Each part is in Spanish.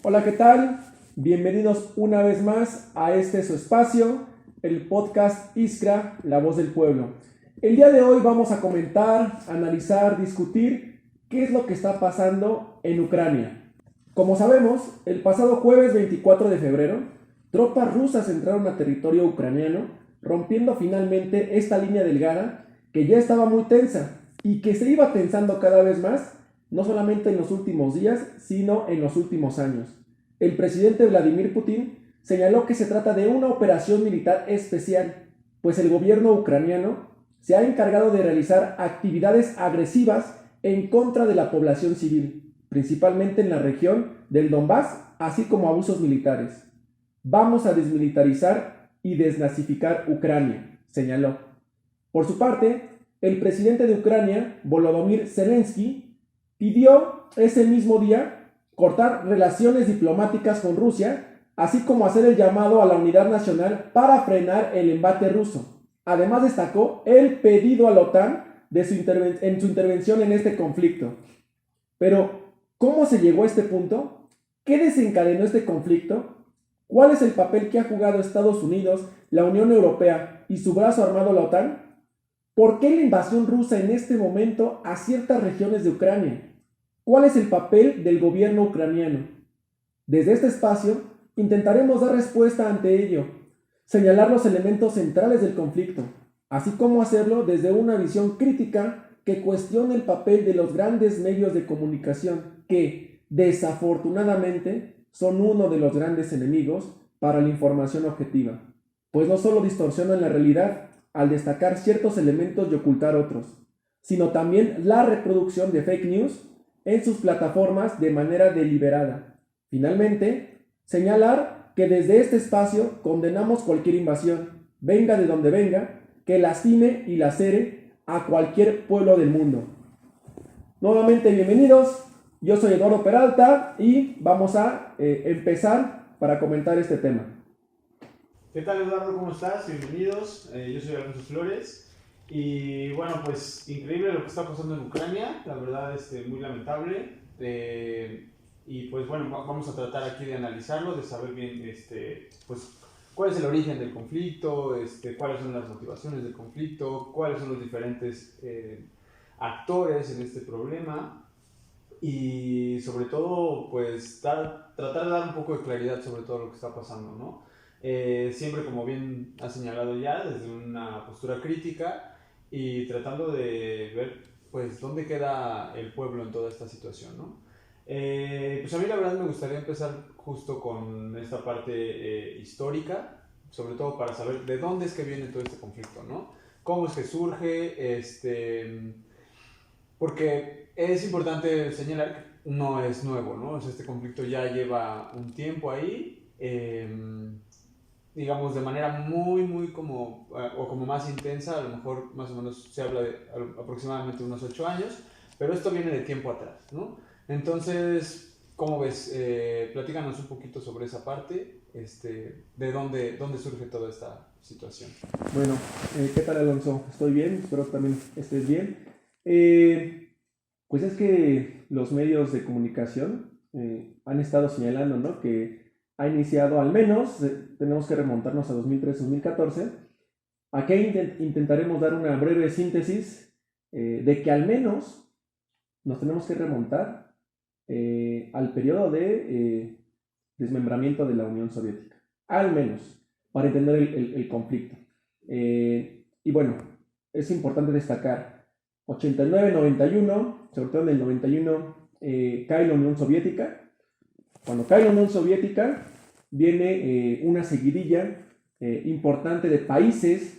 Hola, ¿qué tal? Bienvenidos una vez más a este su espacio, el podcast Iskra, la voz del pueblo. El día de hoy vamos a comentar, analizar, discutir qué es lo que está pasando en Ucrania. Como sabemos, el pasado jueves 24 de febrero, tropas rusas entraron a territorio ucraniano, rompiendo finalmente esta línea delgada que ya estaba muy tensa y que se iba tensando cada vez más, no solamente en los últimos días, sino en los últimos años. El presidente Vladimir Putin señaló que se trata de una operación militar especial, pues el gobierno ucraniano se ha encargado de realizar actividades agresivas en contra de la población civil, principalmente en la región del Donbass, así como abusos militares. Vamos a desmilitarizar y desnazificar Ucrania, señaló. Por su parte, el presidente de Ucrania, Volodymyr Zelensky, pidió ese mismo día cortar relaciones diplomáticas con Rusia, así como hacer el llamado a la unidad nacional para frenar el embate ruso. Además destacó el pedido a la OTAN en su intervención en este conflicto. Pero, ¿cómo se llegó a este punto? ¿Qué desencadenó este conflicto? ¿Cuál es el papel que ha jugado Estados Unidos, la Unión Europea y su brazo armado la OTAN? ¿Por qué la invasión rusa en este momento a ciertas regiones de Ucrania? ¿Cuál es el papel del gobierno ucraniano? Desde este espacio intentaremos dar respuesta ante ello, señalar los elementos centrales del conflicto, así como hacerlo desde una visión crítica que cuestione el papel de los grandes medios de comunicación que, desafortunadamente, son uno de los grandes enemigos para la información objetiva, pues no solo distorsionan la realidad al destacar ciertos elementos y ocultar otros, sino también la reproducción de fake news en sus plataformas de manera deliberada. Finalmente, señalar que desde este espacio condenamos cualquier invasión, venga de donde venga, que lastime y lacere a cualquier pueblo del mundo. Nuevamente, bienvenidos. Yo soy Eduardo Peralta y vamos a empezar para comentar este tema. ¿Qué tal, Eduardo? ¿Cómo estás? Bienvenidos. Yo soy Alonso Flores. Y bueno, pues increíble lo que está pasando en Ucrania, la verdad muy lamentable. Y pues bueno, vamos a tratar aquí de analizarlo, de saber bien pues, cuál es el origen del conflicto, cuáles son las motivaciones del conflicto, cuáles son los diferentes actores en este problema. Y sobre todo, pues tratar de dar un poco de claridad sobre todo lo que está pasando, ¿no? Siempre, como bien ha señalado ya, desde una postura crítica y tratando de ver pues dónde queda el pueblo en toda esta situación, ¿no? Pues a mí la verdad me gustaría empezar justo con esta parte histórica, sobre todo para saber de dónde es que viene todo este conflicto, ¿no? Cómo es que surge, porque es importante señalar que no es nuevo, ¿no? O sea, este conflicto ya lleva un tiempo ahí, digamos, de manera muy como, o como más intensa, a lo mejor más o menos se habla de aproximadamente unos 8 años, pero esto viene de tiempo atrás, ¿no? Entonces, ¿cómo ves? Platícanos un poquito sobre esa parte, de dónde surge toda esta situación. Bueno, ¿qué tal, Alonso? Estoy bien, espero que también estés bien. Eh, pues es que los medios de comunicación han estado señalando, ¿no?, que ha iniciado al menos, tenemos que remontarnos a 2013-2014. Aquí intentaremos dar una breve síntesis de que al menos nos tenemos que remontar al periodo de desmembramiento de la Unión Soviética, al menos, para entender el conflicto. Y bueno, es importante destacar, 89-91, sobre todo en el 91, cae la Unión Soviética. Cuando cae la Unión Soviética, viene una seguidilla importante de países.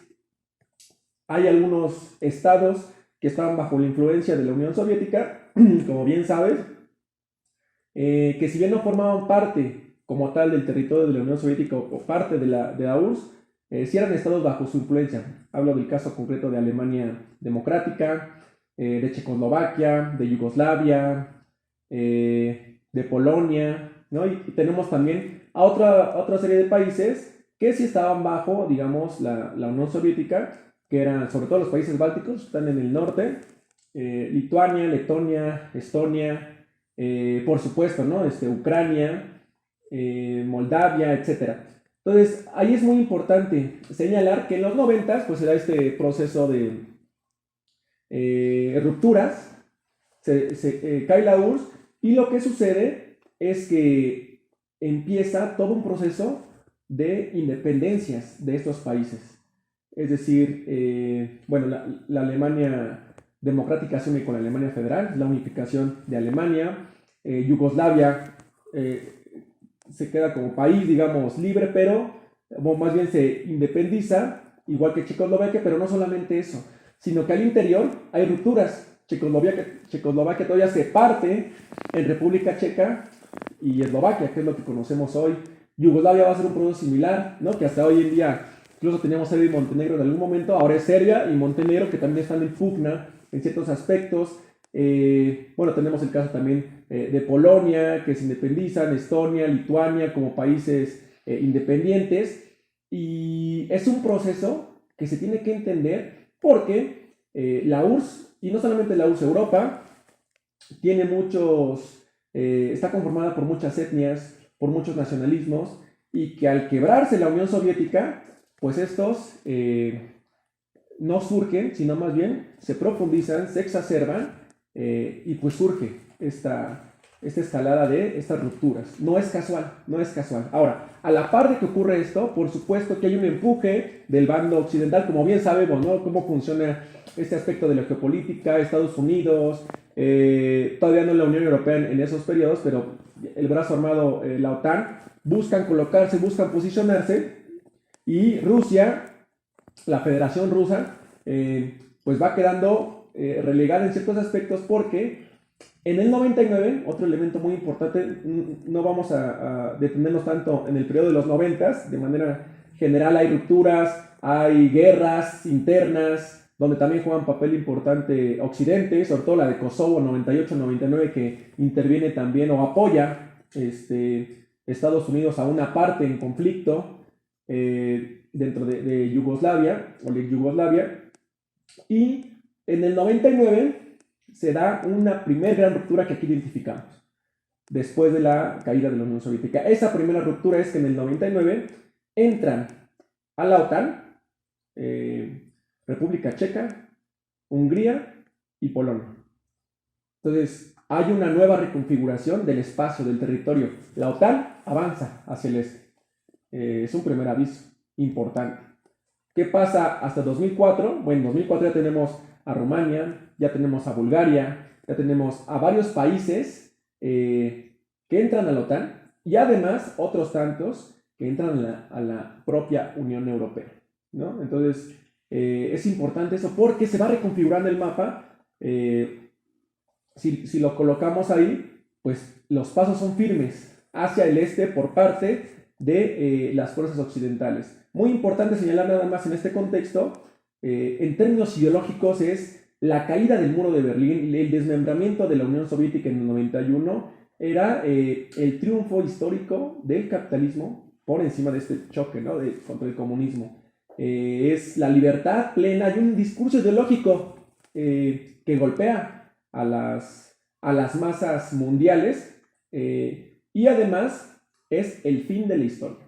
Hay algunos estados que estaban bajo la influencia de la Unión Soviética, como bien sabes, que si bien no formaban parte como tal del territorio de la Unión Soviética o parte de la URSS, sí eran estados bajo su influencia. Hablo del caso concreto de Alemania Democrática, de Checoslovaquia, de Yugoslavia, de Polonia, ¿no? Y tenemos también a otra serie de países que sí estaban bajo, digamos, la Unión Soviética, que eran sobre todo los países bálticos, están en el norte, Lituania, Letonia, Estonia, por supuesto, ¿no? Ucrania, Moldavia, etc. Entonces, ahí es muy importante señalar que en los 90 pues se da este proceso de rupturas, cae la URSS y lo que sucede es que empieza todo un proceso de independencias de estos países. Es decir, bueno, la Alemania democrática se une con la Alemania federal, la unificación de Alemania, Yugoslavia se queda como país, digamos, libre, pero más bien se independiza, igual que Checoslovaquia, pero no solamente eso, sino que al interior hay rupturas. Checoslovaquia todavía se parte en República Checa y Eslovaquia, que es lo que conocemos hoy. Yugoslavia va a ser un proceso similar, ¿no? Que hasta hoy en día, incluso teníamos Serbia y Montenegro en algún momento, ahora es Serbia y Montenegro que también están en pugna en ciertos aspectos. Bueno, tenemos el caso también de Polonia, que se independizan, Estonia, Lituania como países independientes, y es un proceso que se tiene que entender porque la URSS, y no solamente la URSS, Europa, tiene está conformada por muchas etnias, por muchos nacionalismos, y que al quebrarse la Unión Soviética, pues estos no surgen, sino más bien se profundizan, se exacerban, y pues surge esta escalada de estas rupturas. No es casual, no es casual. Ahora, a la par de que ocurre esto, por supuesto que hay un empuje del bando occidental, como bien sabemos, ¿no? Cómo funciona este aspecto de la geopolítica, Estados Unidos, todavía no la Unión Europea en esos periodos, pero el brazo armado, la OTAN, buscan colocarse, buscan posicionarse, y Rusia, la Federación Rusa, pues va quedando relegada en ciertos aspectos porque en el 99, otro elemento muy importante, no vamos a detenernos tanto en el periodo de los 90, de manera general hay rupturas, hay guerras internas, donde también juegan papel importante Occidente, sobre todo la de Kosovo 98-99, que interviene también o apoya Estados Unidos a una parte en conflicto dentro de Yugoslavia, o de Yugoslavia, y en el 99 se da una primera gran ruptura que aquí identificamos, después de la caída de la Unión Soviética. Esa primera ruptura es que en el 99 entran a la OTAN República Checa, Hungría y Polonia. Entonces, hay una nueva reconfiguración del espacio, del territorio. La OTAN avanza hacia el este. Es un primer aviso importante. ¿Qué pasa hasta 2004? Bueno, en 2004 ya tenemos a Rumania, ya tenemos a Bulgaria, ya tenemos a varios países que entran a la OTAN, y además otros tantos que entran a la propia Unión Europea, ¿no? Entonces, es importante eso porque se va reconfigurando el mapa. Si lo colocamos ahí, pues los pasos son firmes hacia el este por parte de las fuerzas occidentales. Muy importante señalar nada más en este contexto, en términos ideológicos, es la caída del muro de Berlín, el desmembramiento de la Unión Soviética en el 91, era el triunfo histórico del capitalismo por encima de este choque, ¿no? Contra el comunismo. Es la libertad plena y un discurso ideológico que golpea a las masas mundiales, y además es el fin de la historia.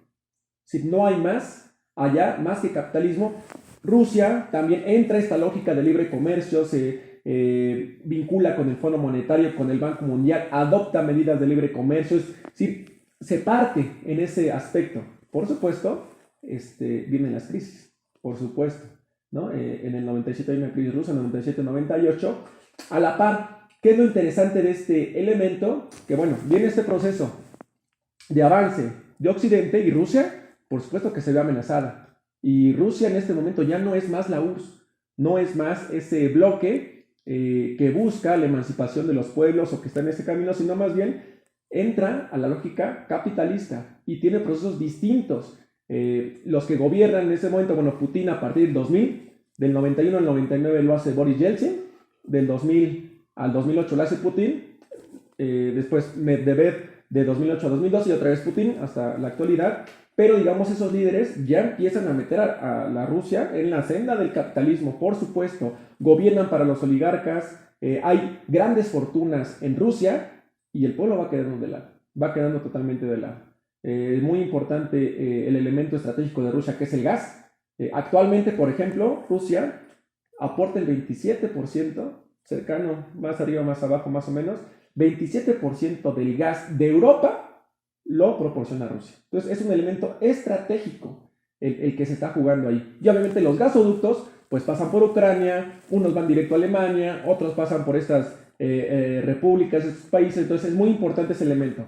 Si no hay más allá, más que capitalismo. Rusia también entra a esta lógica de libre comercio, se vincula con el Fondo Monetario, con el Banco Mundial, adopta medidas de libre comercio, es decir, se parte en ese aspecto. Por supuesto, vienen las crisis, por supuesto, ¿no? En el 97 hay una crisis rusa, en el 97-98. A la par, ¿qué es lo interesante de este elemento? Que bueno, viene este proceso de avance de Occidente, y Rusia, por supuesto que se ve amenazada. Y Rusia en este momento ya no es más la URSS, no es más ese bloque que busca la emancipación de los pueblos o que está en ese camino, sino más bien entra a la lógica capitalista y tiene procesos distintos. Los que gobiernan en ese momento, bueno, Putin a partir del 2000, del 91 al 99 lo hace Boris Yeltsin, del 2000 al 2008 lo hace Putin, después Medvedev de 2008 a 2012 y otra vez Putin hasta la actualidad. Pero digamos, esos líderes ya empiezan a meter a la Rusia en la senda del capitalismo, por supuesto, gobiernan para los oligarcas, hay grandes fortunas en Rusia y el pueblo va quedando de lado, va quedando totalmente de lado. Muy importante el elemento estratégico de Rusia, que es el gas. Actualmente, por ejemplo, Rusia aporta el 27%, cercano, más arriba, más abajo, más o menos, 27% del gas de Europa lo proporciona Rusia. Entonces es un elemento estratégico el que se está jugando ahí. Y obviamente los gasoductos pues pasan por Ucrania, unos van directo a Alemania, otros pasan por estas repúblicas, estos países, entonces es muy importante ese elemento.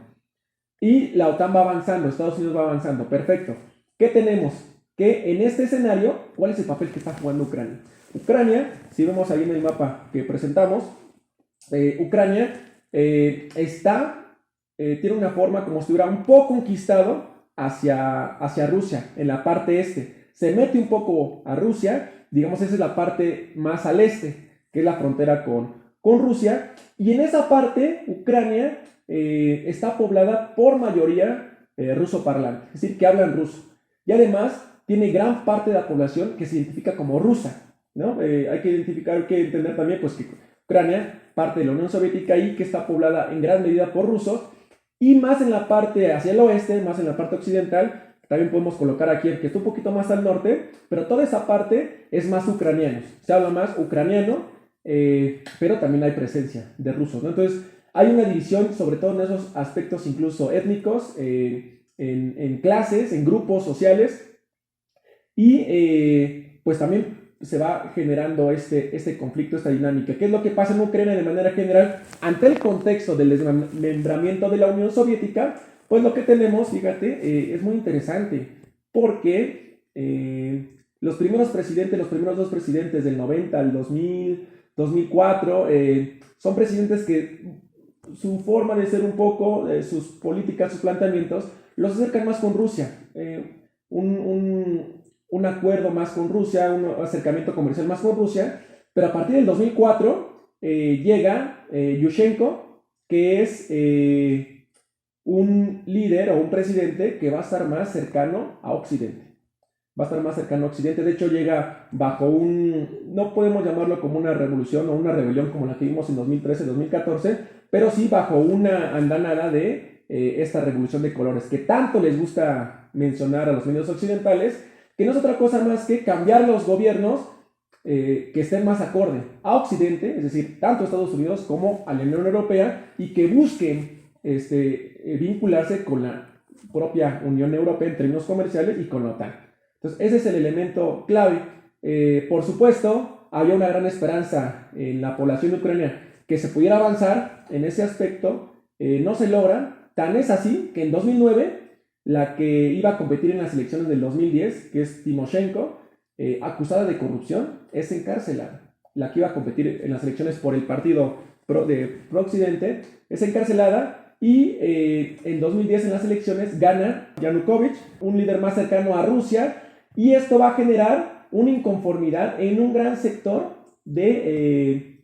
Y la OTAN va avanzando, Estados Unidos va avanzando, perfecto. ¿Qué tenemos? Que en este escenario, ¿cuál es el papel que está jugando Ucrania? Ucrania, si vemos ahí en el mapa que presentamos, Ucrania tiene una forma como si estuviera un poco conquistado hacia Rusia, en la parte este. Se mete un poco a Rusia, digamos esa es la parte más al este, que es la frontera con Rusia, y en esa parte Ucrania está poblada por mayoría ruso parlante, es decir, que hablan ruso, y además tiene gran parte de la población que se identifica como rusa, ¿no? Hay que entender también pues, que Ucrania, parte de la Unión Soviética y que está poblada en gran medida por rusos, y más en la parte hacia el oeste, más en la parte occidental, también podemos colocar aquí que está un poquito más al norte, pero toda esa parte es más ucraniano, se habla más ucraniano, pero también hay presencia de rusos, ¿no? Entonces hay una división, sobre todo en esos aspectos incluso étnicos, en clases, en grupos sociales, y pues también se va generando este conflicto, esta dinámica. ¿Qué es lo que pasa en Ucrania de manera general? Ante el contexto del desmembramiento de la Unión Soviética, pues lo que tenemos, fíjate, es muy interesante, porque los primeros dos presidentes del 90 al 2000, 2004, son presidentes que su forma de ser un poco, sus políticas, sus planteamientos, los acercan más con Rusia. Un acuerdo más con Rusia, un acercamiento comercial más con Rusia, pero a partir del 2004 llega Yushchenko, que es un líder o un presidente que va a estar más cercano a Occidente. Va a estar más cercano a Occidente. De hecho, llega bajo no podemos llamarlo como una revolución o una rebelión como la que vimos en 2013-2014, pero sí bajo una andanada de esta revolución de colores que tanto les gusta mencionar a los medios occidentales, que no es otra cosa más que cambiar los gobiernos que estén más acorde a Occidente, es decir, tanto a Estados Unidos como a la Unión Europea, y que busquen vincularse con la propia Unión Europea en términos comerciales y con la OTAN. Entonces, ese es el elemento clave. Por supuesto, había una gran esperanza en la población de Ucrania que se pudiera avanzar en ese aspecto, no se logra, tan es así que en 2009 la que iba a competir en las elecciones del 2010, que es Timoshenko, acusada de corrupción, es encarcelada. La que iba a competir en las elecciones por el partido pro-occidente es encarcelada, y en 2010 en las elecciones gana Yanukovych, un líder más cercano a Rusia, y esto va a generar una inconformidad en un gran sector de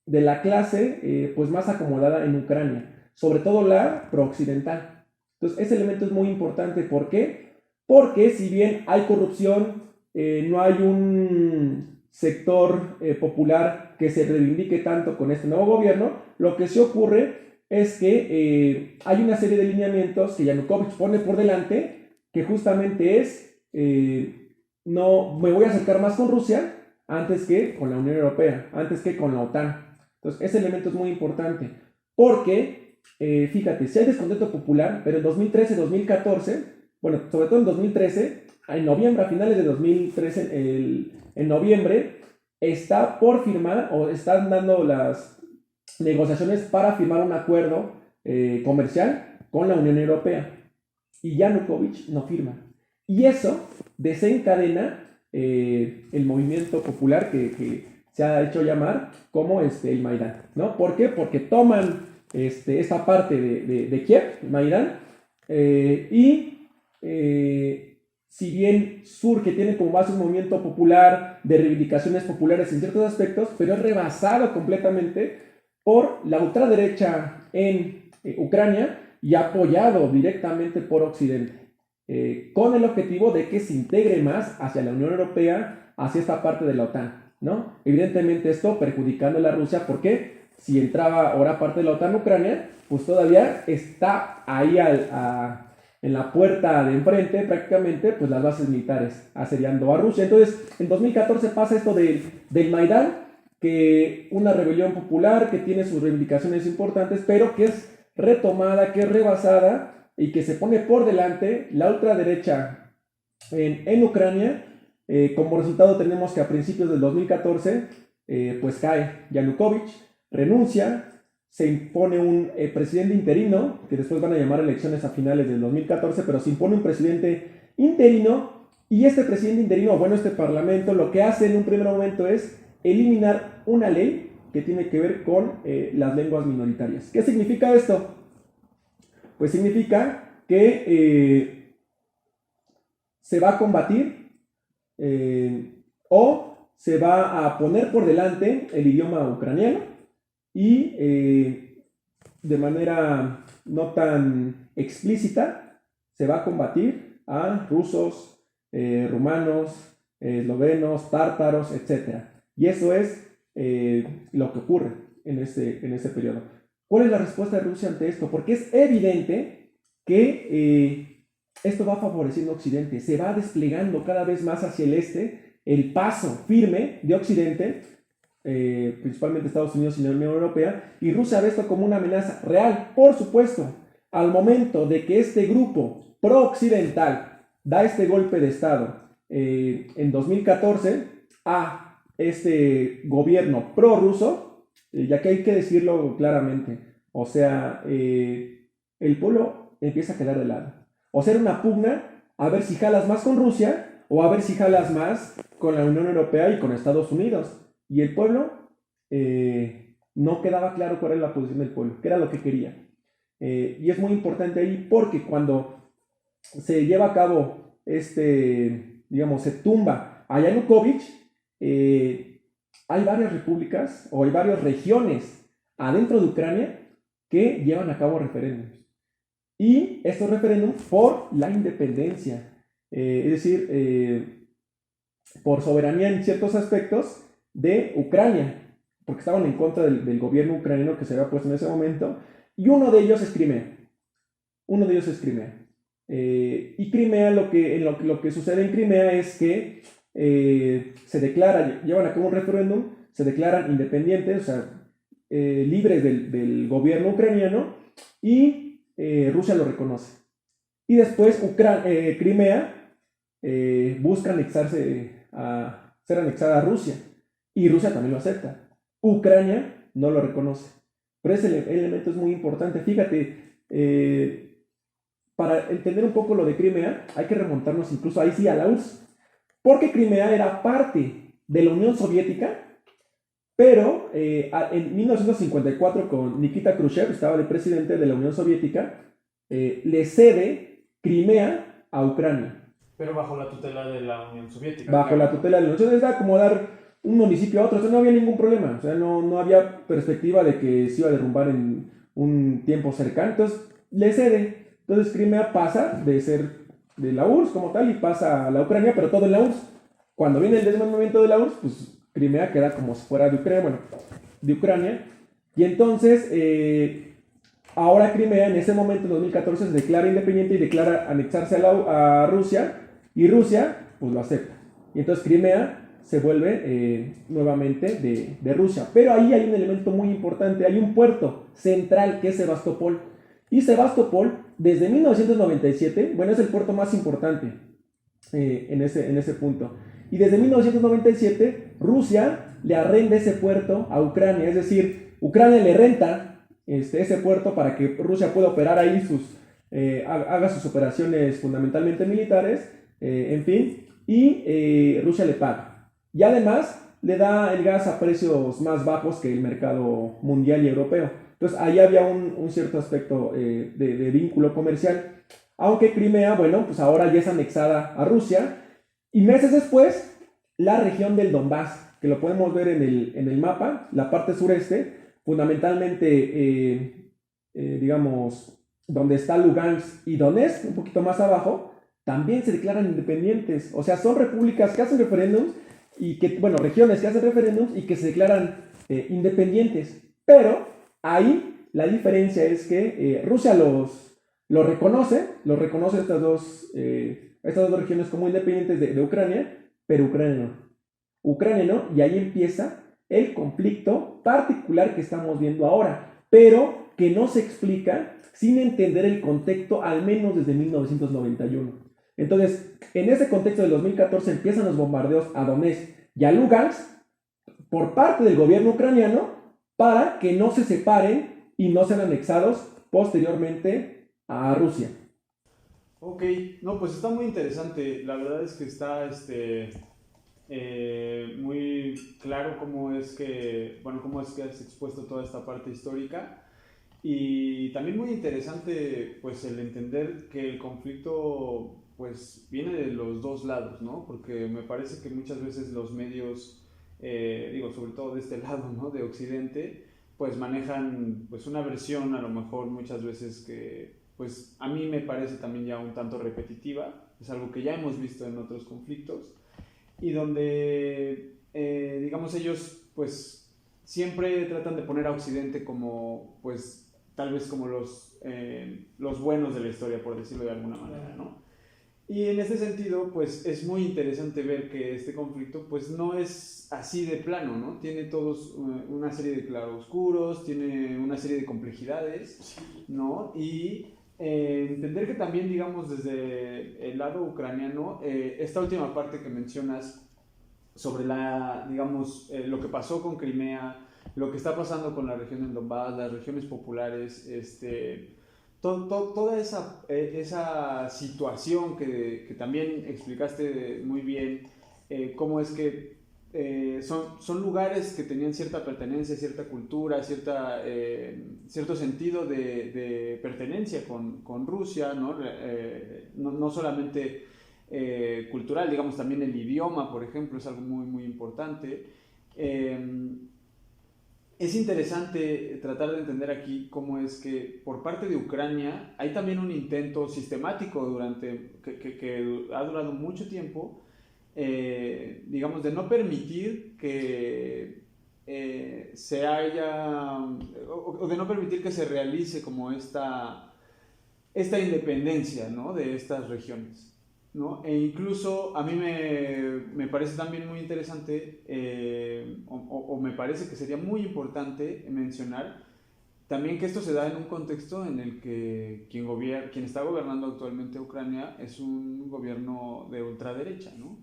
la clase pues más acomodada en Ucrania, sobre todo la prooccidental. Entonces, ese elemento es muy importante. ¿Por qué? Porque si bien hay corrupción, no hay un sector popular que se reivindique tanto con este nuevo gobierno, lo que sí ocurre es que hay una serie de lineamientos que Yanukovych pone por delante, que justamente es, no me voy a acercar más con Rusia antes que con la Unión Europea, antes que con la OTAN. Entonces, ese elemento es muy importante, porque, fíjate, si hay descontento popular, pero en 2013-2014, bueno, sobre todo en 2013, en noviembre, a finales de 2013, en noviembre, está por firmar, o están dando las negociaciones para firmar un acuerdo comercial con la Unión Europea, y Yanukovych no firma. Y eso desencadena el movimiento popular que se ha hecho llamar como el Maidán, ¿no? ¿Por qué? Porque toman esta parte de Kiev, el Maidán, y si bien surge, tiene como base un movimiento popular de reivindicaciones populares en ciertos aspectos, pero es rebasado completamente por la ultraderecha en Ucrania y apoyado directamente por Occidente, con el objetivo de que se integre más hacia la Unión Europea, hacia esta parte de la OTAN, ¿no? Evidentemente esto perjudicando a la Rusia. ¿Por qué? si entraba ahora parte de la OTAN Ucrania, pues todavía está ahí en la puerta de enfrente prácticamente, pues las bases militares asediando a Rusia. Entonces, en 2014 pasa esto del Maidán, que una rebelión popular que tiene sus reivindicaciones importantes, pero que es retomada, que es rebasada y que se pone por delante la ultraderecha en Ucrania. Como resultado tenemos que a principios del 2014 pues cae Yanukovych, renuncia, se impone un presidente interino, que después van a llamar elecciones a finales del 2014, pero se impone un presidente interino, y este presidente interino, bueno, este parlamento, lo que hace en un primer momento es eliminar una ley que tiene que ver con las lenguas minoritarias. ¿Qué significa esto? Pues significa que se va a combatir o se va a poner por delante el idioma ucraniano y de manera no tan explícita se va a combatir a rusos, rumanos, eslovenos, tártaros, etc. Y eso es lo que ocurre en ese periodo. ¿Cuál es la respuesta de Rusia ante esto? Porque es evidente que esto va favoreciendo a Occidente, se va desplegando cada vez más hacia el este el paso firme de Occidente, principalmente Estados Unidos y la Unión Europea, y Rusia ve esto como una amenaza real. Por supuesto, al momento de que este grupo pro-occidental da este golpe de Estado en 2014 a este gobierno pro-ruso, ya que hay que decirlo claramente, o sea, el pueblo empieza a quedar de lado. O sea, era una pugna a ver si jalas más con Rusia o a ver si jalas más con la Unión Europea y con Estados Unidos. Y el pueblo, no quedaba claro cuál era la posición del pueblo, qué era lo que quería. Y es muy importante ahí porque cuando se lleva a cabo digamos, se tumba a Yanukovych, hay varias repúblicas o hay varias regiones adentro de Ucrania que llevan a cabo referéndums. Y estos referéndums por la independencia, es decir, por soberanía en ciertos aspectos de Ucrania, porque estaban en contra del gobierno ucraniano que se había puesto en ese momento, y uno de ellos es Crimea. Y Crimea, lo que sucede en Crimea es que se declara, llevan a cabo un referéndum, se declaran independientes, o sea, libres del gobierno ucraniano, y Rusia lo reconoce. Y después Crimea busca ser anexada a Rusia, y Rusia también lo acepta. Ucrania no lo reconoce. Pero ese elemento es muy importante. Fíjate, para entender un poco lo de Crimea, hay que remontarnos incluso ahí sí a la URSS, porque Crimea era parte de la Unión Soviética, pero en 1954, con Nikita Khrushchev, estaba de presidente de la Unión Soviética, le cede Crimea a Ucrania. Pero bajo la tutela de la Unión Soviética. Bajo la tutela de la Unión Soviética, era como dar un municipio a otro, o sea, no había ningún problema, o sea, no había perspectiva de que se iba a derrumbar en un tiempo cercano, entonces le cede. Entonces Crimea pasa de ser de la URSS como tal y pasa a la Ucrania, pero todo en la URSS. Cuando viene el desmembramiento de la URSS, pues Crimea queda como si fuera de Ucrania, y entonces ahora Crimea en ese momento, en 2014, se declara independiente y declara anexarse a Rusia, y Rusia pues lo acepta, y entonces Crimea se vuelve nuevamente de Rusia. Pero ahí hay un elemento muy importante, hay un puerto central que es Sebastopol, y Sebastopol desde 1997, bueno, es el puerto más importante en ese punto. Y desde 1997, Rusia le arrenda ese puerto a Ucrania, es decir, Ucrania le renta ese puerto para que Rusia pueda operar ahí, haga sus operaciones fundamentalmente militares, en fin, y Rusia le paga. Y además le da el gas a precios más bajos que el mercado mundial y europeo. Entonces ahí había un cierto aspecto de vínculo comercial, aunque Crimea, bueno, pues ahora ya es anexada a Rusia. Y meses después, la región del Donbass, que lo podemos ver en el mapa, la parte sureste, fundamentalmente, digamos, donde está Lugansk y Donetsk, un poquito más abajo, también se declaran independientes. O sea, son repúblicas que hacen referéndums, y que, bueno, regiones que hacen referéndums y que se declaran independientes. Pero ahí la diferencia es que Rusia los reconoce estas dos regiones como independientes de Ucrania, pero Ucrania no, y ahí empieza el conflicto particular que estamos viendo ahora, pero que no se explica sin entender el contexto, al menos desde 1991. Entonces, en ese contexto del 2014 empiezan los bombardeos a Donetsk y a Lugansk por parte del gobierno ucraniano para que no se separen y no sean anexados posteriormente a Rusia. Ok, no, pues está muy interesante. La verdad es que está muy claro cómo es que has expuesto toda esta parte histórica. Y también muy interesante, pues, el entender que el conflicto, pues, viene de los dos lados, ¿no? Porque me parece que muchas veces los medios, sobre todo de este lado, ¿no? De Occidente, pues, manejan, pues, una versión, a lo mejor, muchas veces que, pues, a mí me parece también ya un tanto repetitiva. Es algo que ya hemos visto en otros conflictos. Y donde, digamos, ellos, pues, siempre tratan de poner a Occidente como, pues, tal vez como los buenos de la historia, por decirlo de alguna manera, ¿no? Y en ese sentido, pues es muy interesante ver que este conflicto, pues no es así de plano, ¿no? Tiene todos una serie de claroscuros, tiene una serie de complejidades, ¿no? Y entender que también, digamos, desde el lado ucraniano, esta última parte que mencionas sobre lo que pasó con Crimea, lo que está pasando con la región del Donbass, las regiones populares, toda esa situación que también explicaste muy bien, cómo es que son lugares que tenían cierta pertenencia, cierta cultura, cierto sentido de pertenencia con Rusia, ¿no? No solamente cultural, digamos también el idioma, por ejemplo, es algo muy, muy importante. Es interesante tratar de entender aquí cómo es que por parte de Ucrania hay también un intento sistemático que ha durado mucho tiempo, digamos, de no permitir que se haya, o de no permitir que se realice como esta independencia, ¿no? De estas regiones, ¿no? E incluso a mí me parece también muy interesante, o me parece que sería muy importante mencionar también que esto se da en un contexto en el que quien está gobernando actualmente Ucrania es un gobierno de ultraderecha, ¿no?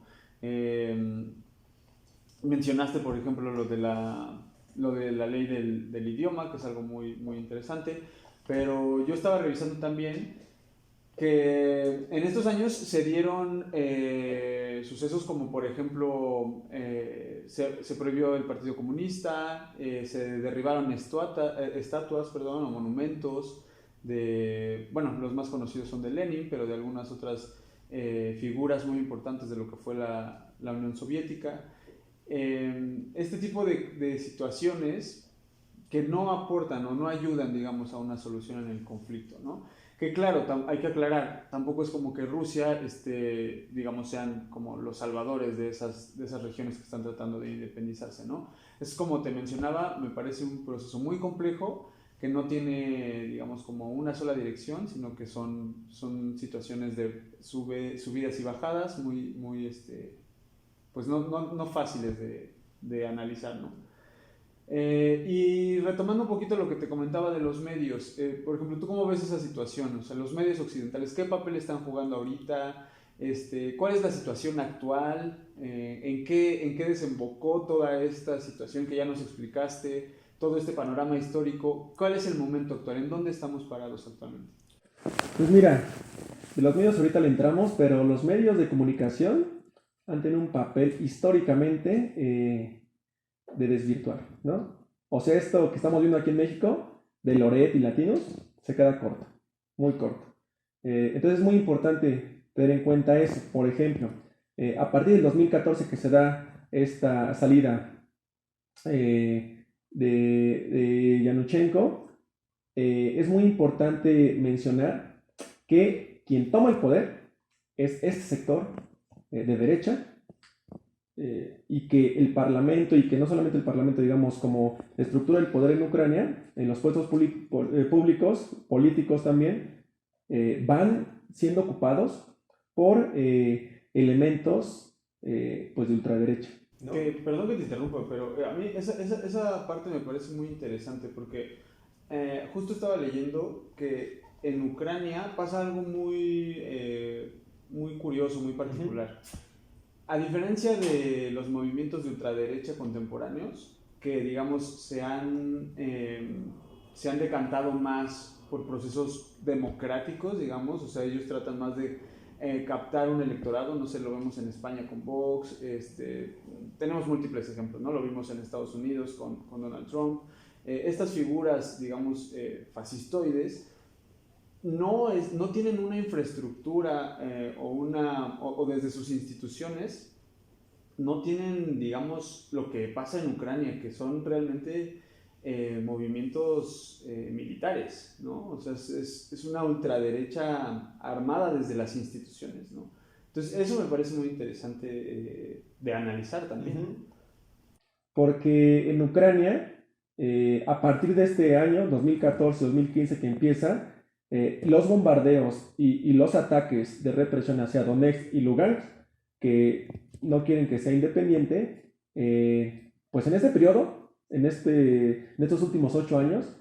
Mencionaste, por ejemplo, lo de la ley del idioma, que es algo muy, muy interesante, pero yo estaba revisando también que en estos años se dieron sucesos como, por ejemplo, se prohibió el Partido Comunista, se derribaron estatuas, perdón, o monumentos los más conocidos son de Lenin, pero de algunas otras figuras muy importantes de lo que fue la Unión Soviética. Este tipo de situaciones que no aportan o no ayudan, digamos, a una solución en el conflicto, ¿no? Que claro, hay que aclarar, tampoco es como que Rusia, digamos, sean como los salvadores de esas regiones que están tratando de independizarse, ¿no? Es como te mencionaba, me parece un proceso muy complejo que no tiene, digamos, como una sola dirección, sino que son situaciones de subidas y bajadas muy, muy, pues no fáciles de analizar, ¿no? Y retomando un poquito lo que te comentaba de los medios, por ejemplo, ¿tú cómo ves esa situación? O sea, los medios occidentales, ¿qué papel están jugando ahorita? ¿Cuál es la situación actual? ¿En qué desembocó toda esta situación que ya nos explicaste? Todo este panorama histórico, ¿cuál es el momento actual? ¿En dónde estamos parados actualmente? Pues mira, de los medios ahorita le entramos, pero los medios de comunicación han tenido un papel históricamente de desvirtuar, ¿no? O sea, esto que estamos viendo aquí en México, de Loret y Latinos, se queda corto, muy corto. Entonces es muy importante tener en cuenta eso. Por ejemplo, a partir del 2014 que se da esta salida de Yanuchenko, es muy importante mencionar que quien toma el poder es este sector de derecha y que el Parlamento, y que no solamente el Parlamento, digamos, como estructura del poder en Ucrania, en los puestos públicos, políticos también, van siendo ocupados por elementos pues de ultraderecha. ¿No? Perdón que te interrumpa, pero a mí esa parte me parece muy interesante porque justo estaba leyendo que en Ucrania pasa algo muy curioso, muy particular. A diferencia de los movimientos de ultraderecha contemporáneos, que digamos se han decantado más por procesos democráticos, digamos, o sea, ellos tratan más de captar un electorado, no sé, lo vemos en España con Vox, tenemos múltiples ejemplos, ¿no? Lo vimos en Estados Unidos con Donald Trump. Estas figuras, digamos, fascistoides, no tienen una infraestructura o desde sus instituciones no tienen, digamos, lo que pasa en Ucrania, que son realmente movimientos militares, ¿no? O sea, es una ultraderecha armada desde las instituciones, ¿no? Entonces, eso me parece muy interesante de analizar también. Porque en Ucrania, a partir de este año, 2014-2015 que empieza, los bombardeos y los ataques de represión hacia Donetsk y Lugansk, que no quieren que sea independiente, pues en este periodo, en estos últimos 8 años,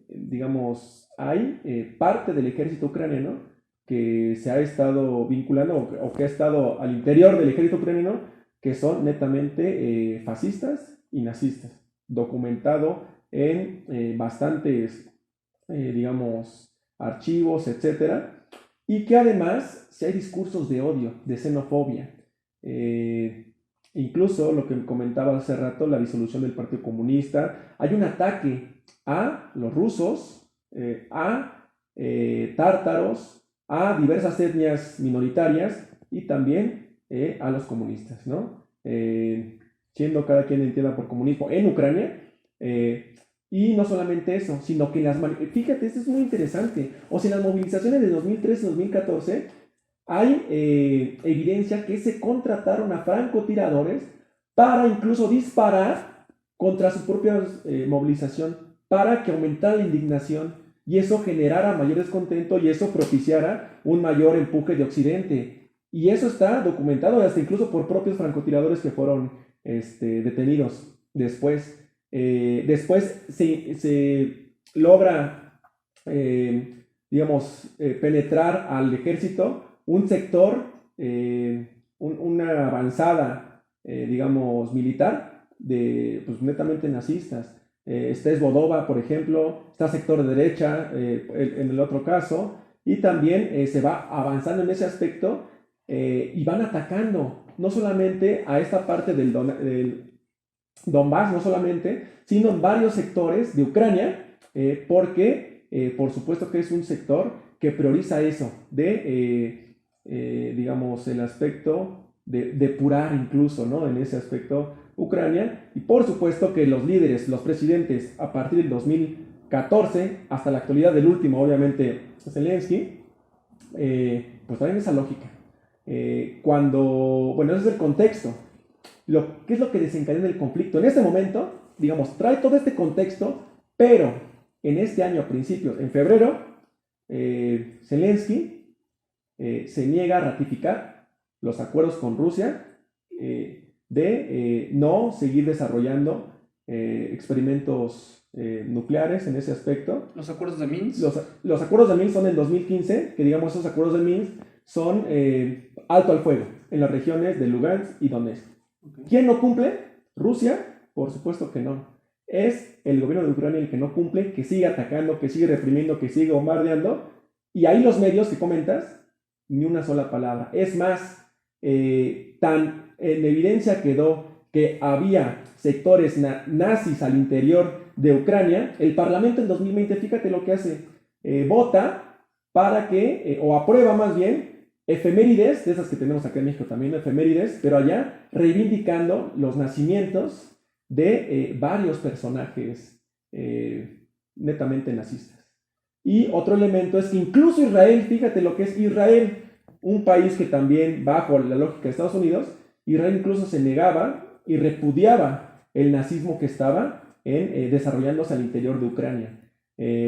digamos, hay parte del ejército ucraniano que se ha estado vinculando o que ha estado al interior del ejército ucraniano, que son netamente fascistas y nazistas, documentado en bastantes, digamos, archivos, etcétera, y que además si hay discursos de odio, de xenofobia, incluso lo que comentaba hace rato, la disolución del Partido Comunista, hay un ataque a los rusos, a tártaros, a diversas etnias minoritarias y también a los comunistas, ¿no? Siendo cada quien entienda por comunismo en Ucrania, y no solamente eso, sino que fíjate, esto es muy interesante, o sea, en las movilizaciones de 2013-2014 hay evidencia que se contrataron a francotiradores para incluso disparar contra su propia movilización, para que aumentara la indignación y eso generara mayor descontento y eso propiciara un mayor empuje de Occidente. Y eso está documentado hasta incluso por propios francotiradores que fueron detenidos después. Después se logra, digamos, penetrar al ejército un sector, una avanzada, digamos, militar, pues netamente nazistas. Está Esvodova, por ejemplo, está sector de derecha, en el otro caso, y también se va avanzando en ese aspecto y van atacando no solamente a esta parte del Donbass, no solamente, sino en varios sectores de Ucrania, porque por supuesto que es un sector que prioriza eso, digamos, el aspecto de depurar incluso, ¿no? En ese aspecto Ucrania, y por supuesto que los líderes, los presidentes, a partir del 2014 hasta la actualidad del último, obviamente, Zelensky, pues traen esa lógica. Bueno, ese es el contexto. ¿Qué es lo que desencadena el conflicto? En este momento, digamos, trae todo este contexto, pero en este año, a principios, en febrero, Zelensky se niega a ratificar los acuerdos con Rusia de no seguir desarrollando experimentos nucleares en ese aspecto. ¿Los acuerdos de Minsk? Los acuerdos de Minsk son en 2015, que digamos esos acuerdos de Minsk son alto al fuego en las regiones de Lugansk y Donetsk. Okay. ¿Quién no cumple? ¿Rusia? Por supuesto que no. Es el gobierno de Ucrania el que no cumple, que sigue atacando, que sigue reprimiendo, que sigue bombardeando. Y ahí los medios que comentas, ni una sola palabra. Es más, tan en evidencia quedó que había sectores nazis al interior de Ucrania. El Parlamento en 2020, fíjate lo que hace, vota para que, o aprueba más bien, efemérides, de esas que tenemos acá en México también, efemérides, pero allá reivindicando los nacimientos de varios personajes netamente nazistas. Y otro elemento es que incluso Israel, fíjate lo que es Israel, un país que también bajo la lógica de Estados Unidos, Israel incluso se negaba y repudiaba el nazismo que estaba desarrollándose al interior de Ucrania.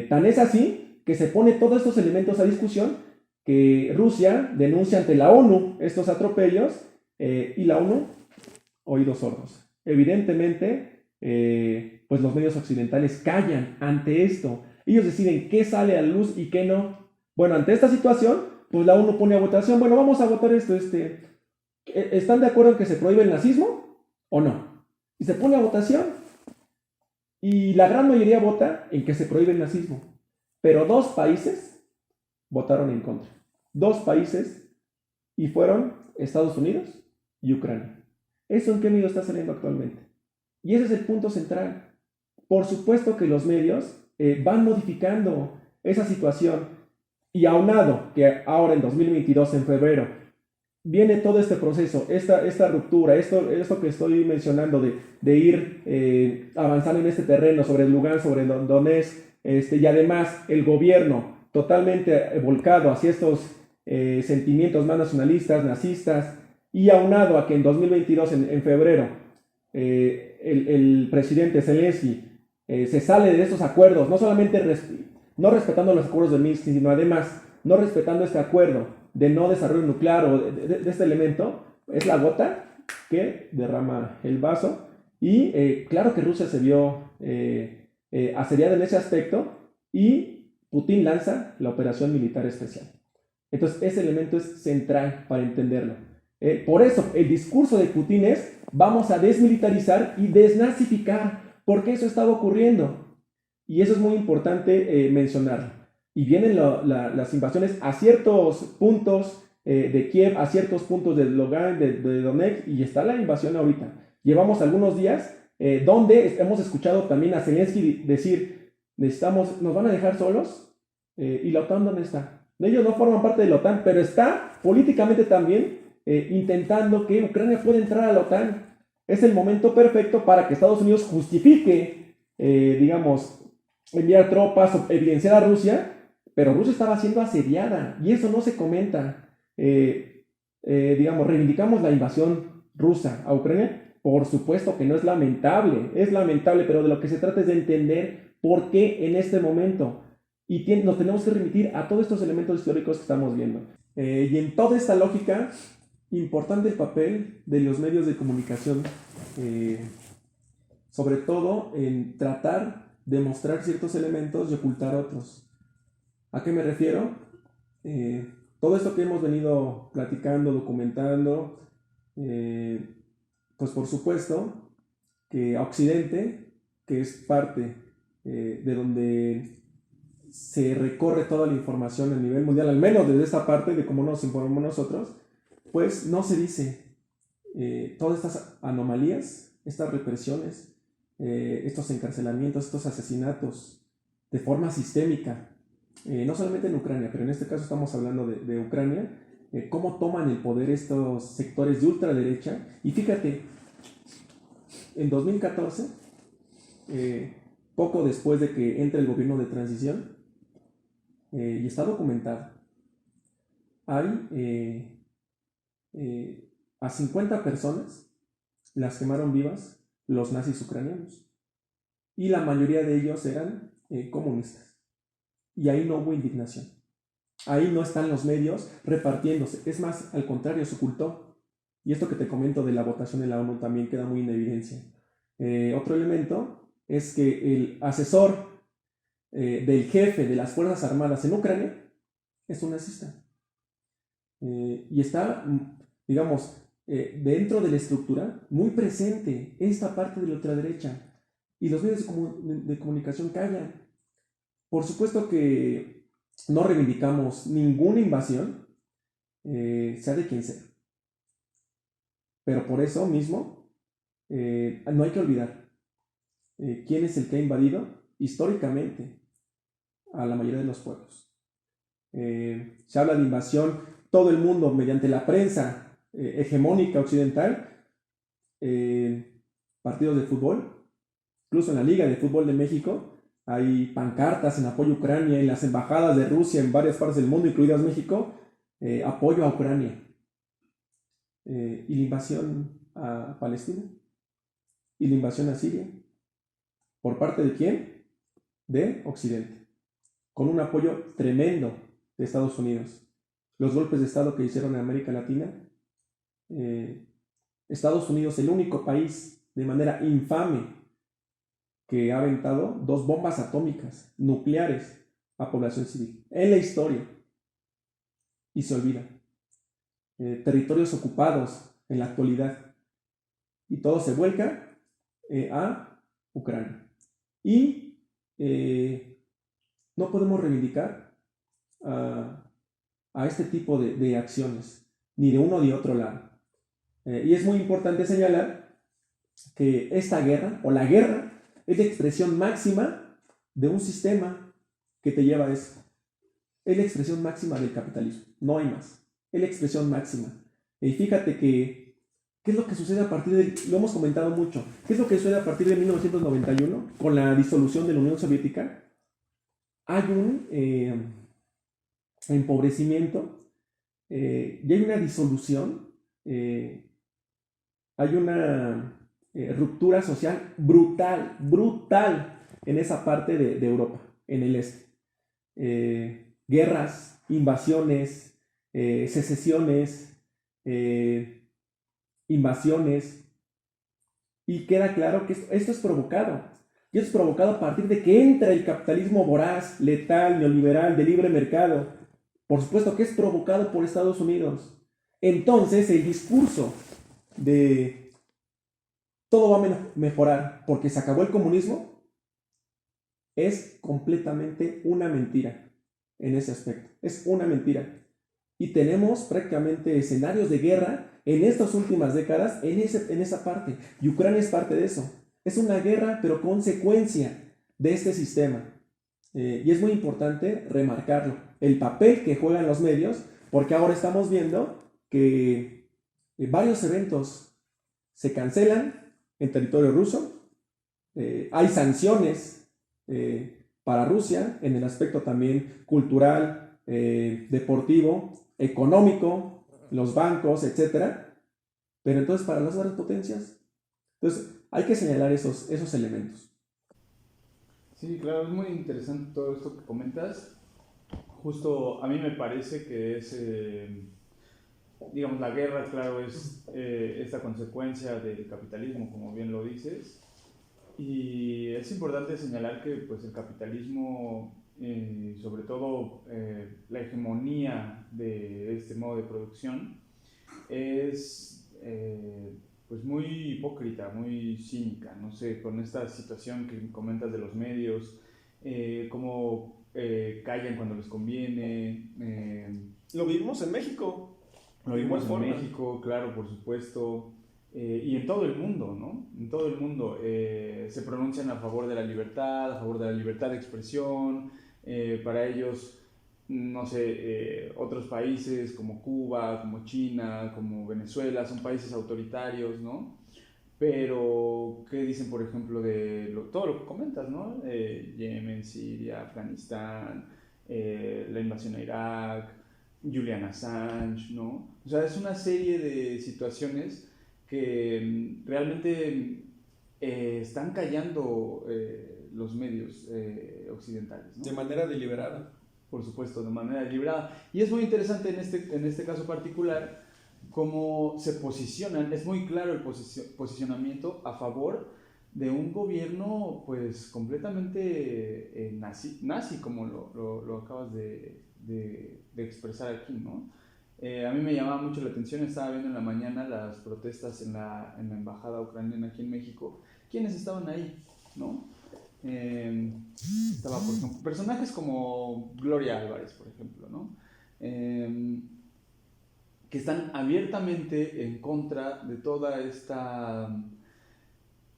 Tan es así que se pone todos estos elementos a discusión, que Rusia denuncia ante la ONU estos atropellos, y la ONU, oídos sordos. Evidentemente, pues los medios occidentales callan ante esto. Ellos deciden qué sale a la luz y qué no. Bueno, ante esta situación, pues la ONU pone a votación, bueno, vamos a votar esto, ¿están de acuerdo en que se prohíbe el nazismo o no? Y se pone a votación, y la gran mayoría vota en que se prohíbe el nazismo, pero 2 países votaron en contra. 2 países, y fueron Estados Unidos y Ucrania. ¿Eso en qué medio está saliendo actualmente? Y ese es el punto central. Por supuesto que los medios van modificando esa situación, y aunado que ahora en 2022, en febrero, viene todo este proceso, esta ruptura, esto que estoy mencionando de ir avanzando en este terreno sobre Lugansk, sobre Donetsk, y además el gobierno totalmente volcado hacia estos sentimientos más nacionalistas, nazistas, y aunado a que en 2022, en febrero, el presidente Zelensky se sale de estos acuerdos, no solamente no respetando los acuerdos de Minsk, sino además no respetando este acuerdo de no desarrollo nuclear o de este elemento, es la gota que derrama el vaso. Y claro que Rusia se vio asediada en ese aspecto, y Putin lanza la operación militar especial. Entonces ese elemento es central para entenderlo. Por eso el discurso de Putin es: vamos a desmilitarizar y desnazificar, porque eso estaba ocurriendo. Y eso es muy importante mencionarlo. Y vienen las invasiones a ciertos puntos de Kiev, a ciertos puntos de Lugansk, de Donetsk, y está la invasión ahorita. Llevamos algunos días donde hemos escuchado también a Zelensky decir: nos van a dejar solos, y la OTAN, ¿dónde está? Ellos no forman parte de la OTAN, pero está políticamente también intentando que Ucrania pueda entrar a la OTAN. Es el momento perfecto para que Estados Unidos justifique, enviar tropas o evidenciar a Rusia, pero Rusia estaba siendo asediada y eso no se comenta. Reivindicamos la invasión rusa a Ucrania. Por supuesto que no, es lamentable, pero de lo que se trata es de entender por qué en este momento, y nos tenemos que remitir a todos estos elementos históricos que estamos viendo. Y en toda esta lógica, importante el papel de los medios de comunicación, sobre todo en tratar de mostrar ciertos elementos y ocultar otros. ¿A qué me refiero? Todo esto que hemos venido platicando, documentando, pues por supuesto que a Occidente, que es parte de donde se recorre toda la información a nivel mundial, al menos desde esta parte de cómo nos informamos nosotros, pues no se dice todas estas anomalías, estas represiones, estos encarcelamientos, estos asesinatos de forma sistémica, no solamente en Ucrania, pero en este caso estamos hablando de Ucrania, cómo toman el poder estos sectores de ultraderecha. Y fíjate, en 2014, poco después de que entre el gobierno de transición, y está documentado, hay a 50 personas las quemaron vivas los nazis ucranianos, y la mayoría de ellos eran comunistas. Y ahí no hubo indignación. Ahí no están los medios repartiéndose. Es más, al contrario, se ocultó. Y esto que te comento de la votación en la ONU también queda muy en evidencia. Otro elemento es que el asesor del jefe de las Fuerzas Armadas en Ucrania es un nazista. Y está, dentro de la estructura, muy presente esta parte de la ultraderecha. Y los medios de comunicación callan. Por supuesto que no reivindicamos ninguna invasión, sea de quien sea. Pero por eso mismo, no hay que olvidar quién es el que ha invadido históricamente a la mayoría de los pueblos. Se habla de invasión, todo el mundo mediante la prensa hegemónica occidental, partidos de fútbol, incluso en la Liga de Fútbol de México, hay pancartas en apoyo a Ucrania, en las embajadas de Rusia en varias partes del mundo, incluidas México, apoyo a Ucrania. y la invasión a Palestina y la invasión a Siria. ¿Por parte de quién? De Occidente, con un apoyo tremendo de Estados Unidos. Los golpes de Estado que hicieron en América Latina, Estados Unidos, el único país de manera infame que ha aventado 2 bombas atómicas nucleares a población civil en la historia, y se olvida. Territorios ocupados en la actualidad, y todo se vuelca a Ucrania. Y no podemos reivindicar a este tipo de acciones, ni de uno ni de otro lado. Y es muy importante señalar que esta guerra, o la guerra, es la expresión máxima de un sistema que te lleva a eso. Es la expresión máxima del capitalismo, no hay más. Es la expresión máxima. Y fíjate que, ¿qué es lo que sucede a partir de, lo hemos comentado mucho, qué es lo que sucede a partir de 1991 con la disolución de la Unión Soviética? Hay un empobrecimiento y hay una disolución, hay una ruptura social brutal, brutal en esa parte de Europa, en el este. Guerras, invasiones, secesiones, invasiones, y queda claro que esto es provocado, y esto es provocado a partir de que entra el capitalismo voraz, letal, neoliberal, de libre mercado. Por supuesto que es provocado por Estados Unidos. Entonces el discurso de todo va a mejorar porque se acabó el comunismo es completamente una mentira en ese aspecto. Es una mentira. Y tenemos prácticamente escenarios de guerra en estas últimas décadas en esa parte. Y Ucrania es parte de eso. Es una guerra, pero consecuencia de este sistema. Y es muy importante remarcarlo. El papel que juegan los medios, porque ahora estamos viendo que varios eventos se cancelan en territorio ruso. Hay sanciones para Rusia en el aspecto también cultural, deportivo, económico, los bancos, etc. Pero entonces para las otras potencias, entonces hay que señalar esos elementos. Sí, claro, es muy interesante todo esto que comentas. Justo a mí me parece que es, digamos, la guerra, claro, es esta consecuencia del capitalismo, como bien lo dices. Y es importante señalar que pues, el capitalismo, sobre todo la hegemonía de este modo de producción, es pues muy hipócrita, muy cínica, no sé, con esta situación que comentas de los medios, cómo callan cuando les conviene. Lo vivimos en México. Lo vimos en México, claro, por supuesto. Y en todo el mundo, ¿no? En todo el mundo se pronuncian a favor de la libertad, a favor de la libertad de expresión. Para ellos, no sé, otros países como Cuba, como China, como Venezuela, son países autoritarios, ¿no? Pero, ¿qué dicen, por ejemplo, de todo lo que comentas, ¿no? Yemen, Siria, Afganistán, la invasión a Irak, Julian Assange, ¿no? O sea, es una serie de situaciones que realmente están callando los medios occidentales, ¿no? De manera deliberada. Por supuesto, de manera deliberada. Y es muy interesante en este caso particular cómo se posicionan, es muy claro el posicionamiento a favor de un gobierno pues completamente nazi, como lo acabas de expresar aquí, ¿no? A mí me llamaba mucho la atención, estaba viendo en la mañana las protestas en la embajada ucraniana aquí en México. ¿Quiénes estaban ahí? ¿No? Estaba, por ejemplo, personajes como Gloria Álvarez, por ejemplo, ¿no? Que están abiertamente en contra de toda esta...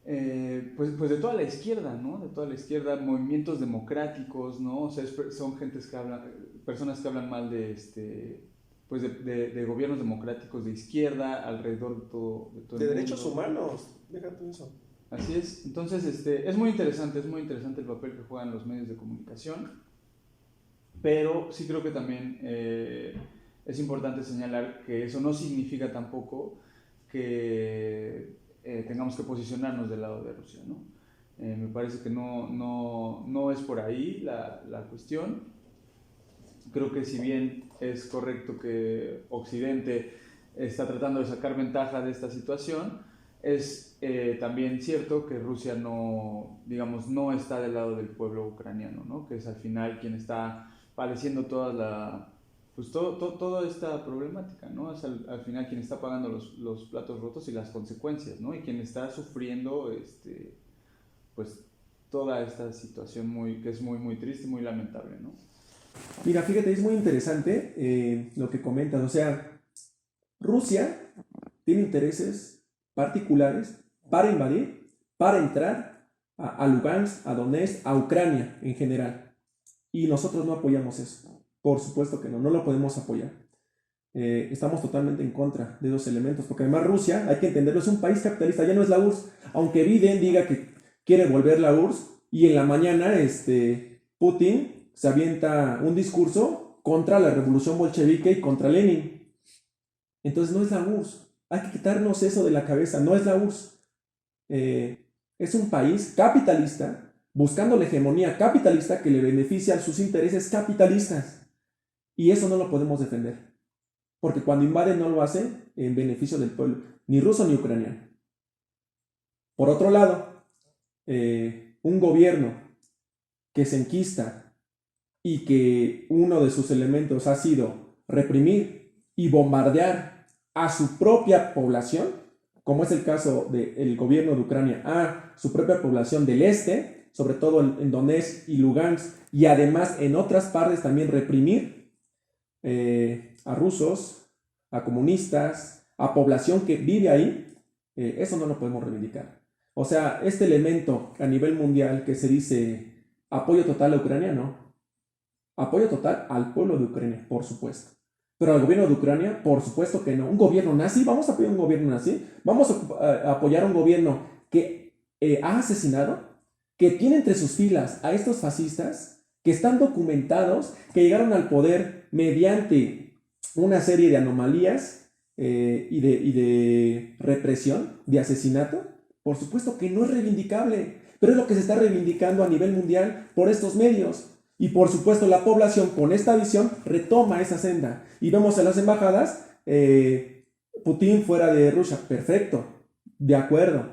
pues de toda la izquierda, ¿no? De toda la izquierda, movimientos democráticos, ¿no? O sea, son gentes que hablan, personas que hablan mal de pues de gobiernos democráticos de izquierda alrededor de todo de derechos humanos, déjate eso. Así es. Entonces, es muy interesante el papel que juegan los medios de comunicación, pero sí creo que también es importante señalar que eso no significa tampoco que tengamos que posicionarnos del lado de Rusia, ¿no? Me parece que no es por ahí la cuestión. Creo que si bien es correcto que Occidente está tratando de sacar ventaja de esta situación, es también cierto que Rusia digamos, no está del lado del pueblo ucraniano, ¿no? Que es al final quien está padeciendo toda esta problemática, ¿no? Es al final quien está pagando los platos rotos y las consecuencias, ¿no? Y quien está sufriendo pues, toda esta situación que es muy, muy triste y muy lamentable, ¿no? Mira, fíjate, es muy interesante lo que comentas. O sea, Rusia tiene intereses particulares para invadir, para entrar a Lugansk, a Donetsk, a Ucrania en general. Y nosotros no apoyamos eso. Por supuesto que no lo podemos apoyar. Estamos totalmente en contra de esos elementos, porque además Rusia, hay que entenderlo, es un país capitalista, ya no es la URSS. Aunque Biden diga que quiere volver la URSS, y en la mañana Putin se avienta un discurso contra la revolución bolchevique y contra Lenin. Entonces no es la URSS. Hay que quitarnos eso de la cabeza. No es la URSS. Es un país capitalista buscando la hegemonía capitalista que le beneficia a sus intereses capitalistas. Y eso no lo podemos defender. Porque cuando invade no lo hace en beneficio del pueblo, ni ruso ni ucraniano. Por otro lado, un gobierno que se enquista y que uno de sus elementos ha sido reprimir y bombardear a su propia población, como es el caso del gobierno de Ucrania, a su propia población del este, sobre todo en Donetsk y Lugansk, y además en otras partes también reprimir a rusos, a comunistas, a población que vive ahí, eso no lo podemos reivindicar. O sea, este elemento a nivel mundial que se dice apoyo total a Ucrania, no. Apoyo total al pueblo de Ucrania, por supuesto. Pero al gobierno de Ucrania, por supuesto que no. Un gobierno nazi, vamos a apoyar un gobierno nazi, vamos a apoyar un gobierno que ha asesinado, que tiene entre sus filas a estos fascistas, que están documentados, que llegaron al poder mediante una serie de anomalías y de represión, de asesinato. Por supuesto que no es reivindicable, pero es lo que se está reivindicando a nivel mundial por estos medios. Y por supuesto la población con esta visión retoma esa senda. Y vemos en las embajadas, Putin fuera de Rusia, perfecto, de acuerdo.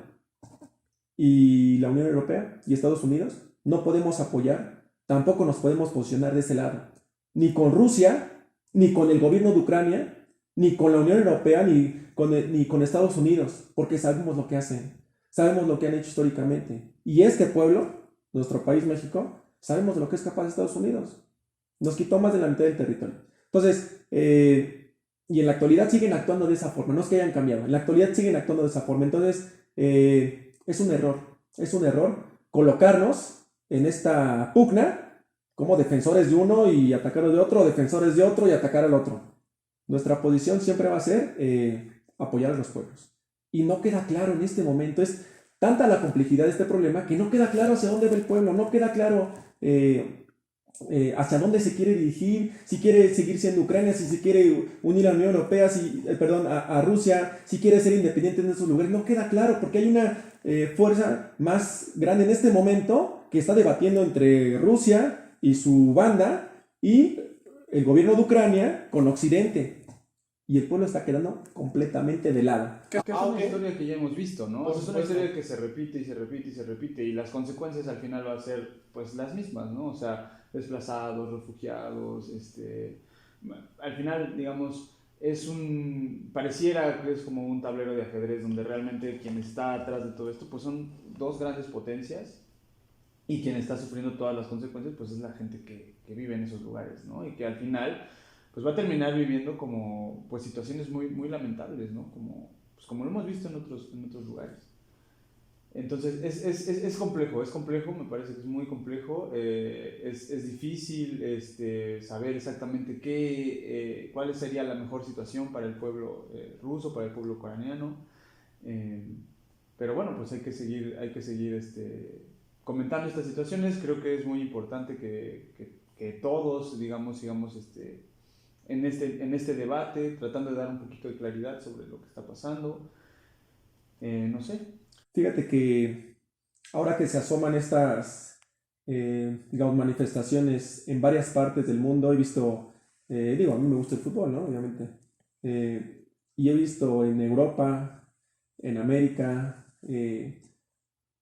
Y la Unión Europea y Estados Unidos no podemos apoyar, tampoco nos podemos posicionar de ese lado. Ni con Rusia, ni con el gobierno de Ucrania, ni con la Unión Europea, ni con Estados Unidos, porque sabemos lo que hacen, sabemos lo que han hecho históricamente. Y este pueblo, nuestro país México, sabemos de lo que es capaz de Estados Unidos. Nos quitó más de la mitad del territorio. Entonces, y en la actualidad siguen actuando de esa forma, no es que hayan cambiado, en la actualidad siguen actuando de esa forma. Entonces, es un error colocarnos en esta pugna como defensores de uno y atacar de otro, defensores de otro y atacar al otro. Nuestra posición siempre va a ser apoyar a los pueblos. Y no queda claro en este momento, es tanta la complejidad de este problema que no queda claro hacia dónde va el pueblo, no queda claro hacia dónde se quiere dirigir, si quiere seguir siendo Ucrania, si se quiere unir a la Unión Europea, a Rusia, si quiere ser independiente en esos lugares, no queda claro porque hay una fuerza más grande en este momento que está debatiendo entre Rusia y su banda y el gobierno de Ucrania con Occidente. Y el pueblo está quedando completamente de lado. Que es una historia que ya hemos visto, ¿no? Es una historia que se repite y se repite y se repite y las consecuencias al final van a ser pues las mismas, ¿no? O sea, desplazados, refugiados, al final, digamos, pareciera que es como un tablero de ajedrez donde realmente quien está atrás de todo esto pues son dos grandes potencias y quien está sufriendo todas las consecuencias pues es la gente que vive en esos lugares, ¿no? Y que al final pues va a terminar viviendo como pues situaciones muy, muy lamentables, ¿no? Como lo hemos visto en otros lugares. Entonces es complejo, me parece que es muy complejo, es difícil saber exactamente cuál sería la mejor situación para el pueblo ruso, para el pueblo ucraniano, pero bueno, pues hay que seguir comentando estas situaciones. Creo que es muy importante que todos, digamos, sigamos en este debate, tratando de dar un poquito de claridad sobre lo que está pasando. No sé. Fíjate que ahora que se asoman estas, digamos, manifestaciones en varias partes del mundo, he visto, a mí me gusta el fútbol, ¿no? Obviamente. Y he visto en Europa, en América,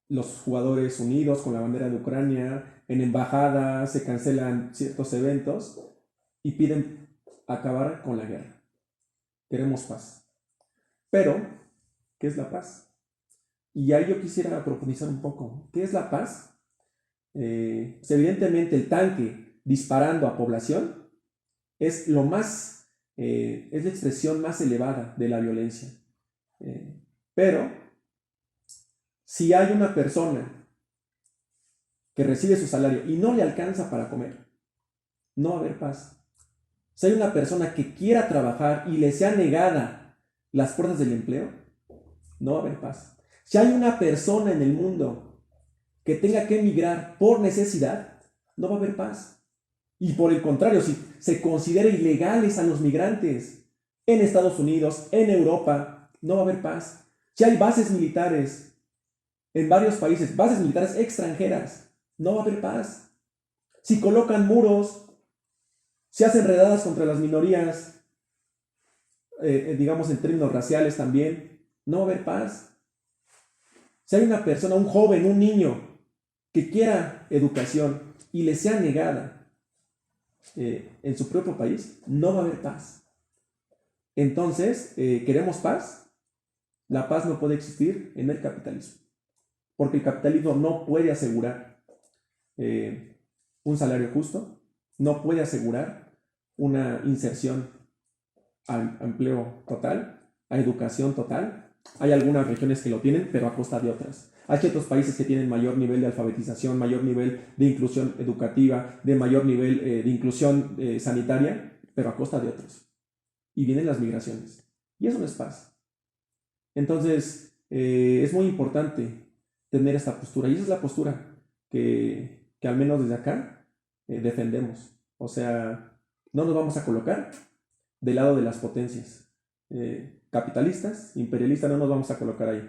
los jugadores unidos con la bandera de Ucrania, en embajadas se cancelan ciertos eventos y piden acabar con la guerra. Queremos paz. Pero, ¿qué es la paz? Y ahí yo quisiera profundizar un poco. ¿Qué es la paz? Pues evidentemente el tanque disparando a población es es la expresión más elevada de la violencia. Pero si hay una persona que recibe su salario y no le alcanza para comer, no va a haber paz. Si hay una persona que quiera trabajar y le sea negada las puertas del empleo, no va a haber paz. Si hay una persona en el mundo que tenga que emigrar por necesidad, no va a haber paz. Y por el contrario, si se considera ilegales a los migrantes en Estados Unidos, en Europa, no va a haber paz. Si hay bases militares en varios países, bases militares extranjeras, no va a haber paz. Si colocan muros, si hacen redadas contra las minorías, digamos en términos raciales también, no va a haber paz. Si hay una persona, un joven, un niño que quiera educación y le sea negada en su propio país, no va a haber paz. Entonces, ¿queremos paz? La paz no puede existir en el capitalismo, porque el capitalismo no puede asegurar un salario justo, no puede asegurar una inserción a empleo total, a educación total. Hay algunas regiones que lo tienen, pero a costa de otras. Hay ciertos países que tienen mayor nivel de alfabetización, mayor nivel de inclusión educativa, de mayor nivel de inclusión sanitaria, pero a costa de otros. Y vienen las migraciones. Y eso no es paz. Entonces, es muy importante tener esta postura. Y esa es la postura que al menos desde acá defendemos. O sea, no nos vamos a colocar del lado de las potencias capitalistas, imperialistas, no nos vamos a colocar ahí.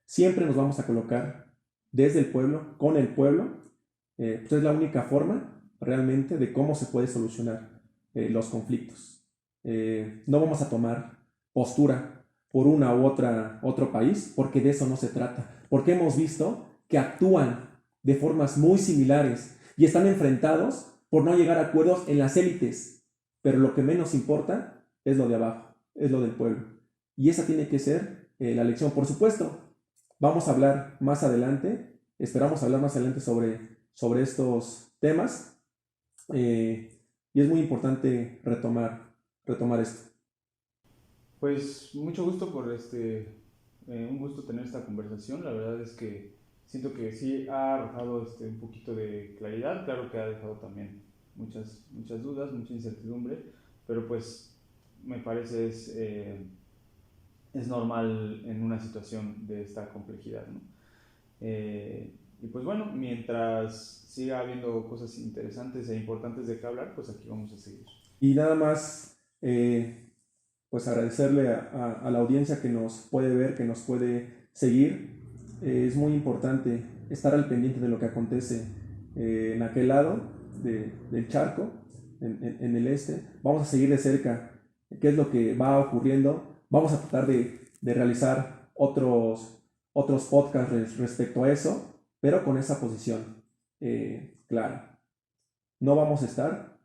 Siempre nos vamos a colocar desde el pueblo, con el pueblo. Pues es la única forma realmente de cómo se puede solucionar los conflictos. No vamos a tomar postura por una u otro país, porque de eso no se trata. Porque hemos visto que actúan de formas muy similares y están enfrentados por no llegar a acuerdos en las élites. Pero lo que menos importa es lo de abajo, es lo del pueblo. Y esa tiene que ser la lección. Por supuesto, vamos a hablar más adelante, esperamos hablar más adelante sobre estos temas. Y es muy importante retomar esto. Pues mucho gusto por un gusto tener esta conversación. La verdad es que siento que sí ha arrojado un poquito de claridad. Claro que ha dejado también muchas dudas, mucha incertidumbre, pero pues me parece es normal en una situación de esta complejidad, ¿no? Y pues bueno, mientras siga habiendo cosas interesantes e importantes de qué hablar, pues aquí vamos a seguir. Y nada más, pues agradecerle a la audiencia que nos puede ver, que nos puede seguir. Es muy importante estar al pendiente de lo que acontece en aquel lado del charco, en el este. Vamos a seguir de cerca qué es lo que va ocurriendo. Vamos a tratar de realizar otros podcasts respecto a eso, pero con esa posición clara. No vamos a estar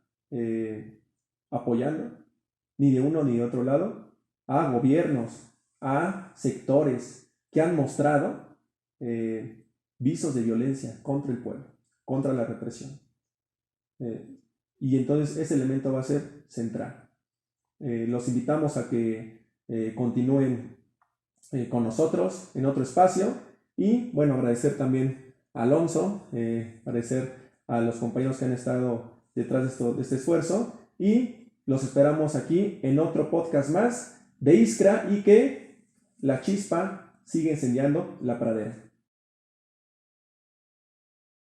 apoyando ni de uno ni de otro lado a gobiernos, a sectores que han mostrado visos de violencia contra el pueblo, contra la represión. Y entonces ese elemento va a ser central. Los invitamos a que continúen con nosotros en otro espacio y bueno, agradecer también a Alonso, agradecer a los compañeros que han estado detrás de este esfuerzo y los esperamos aquí en otro podcast más de Iskra y que la chispa sigue enseñando la pradera.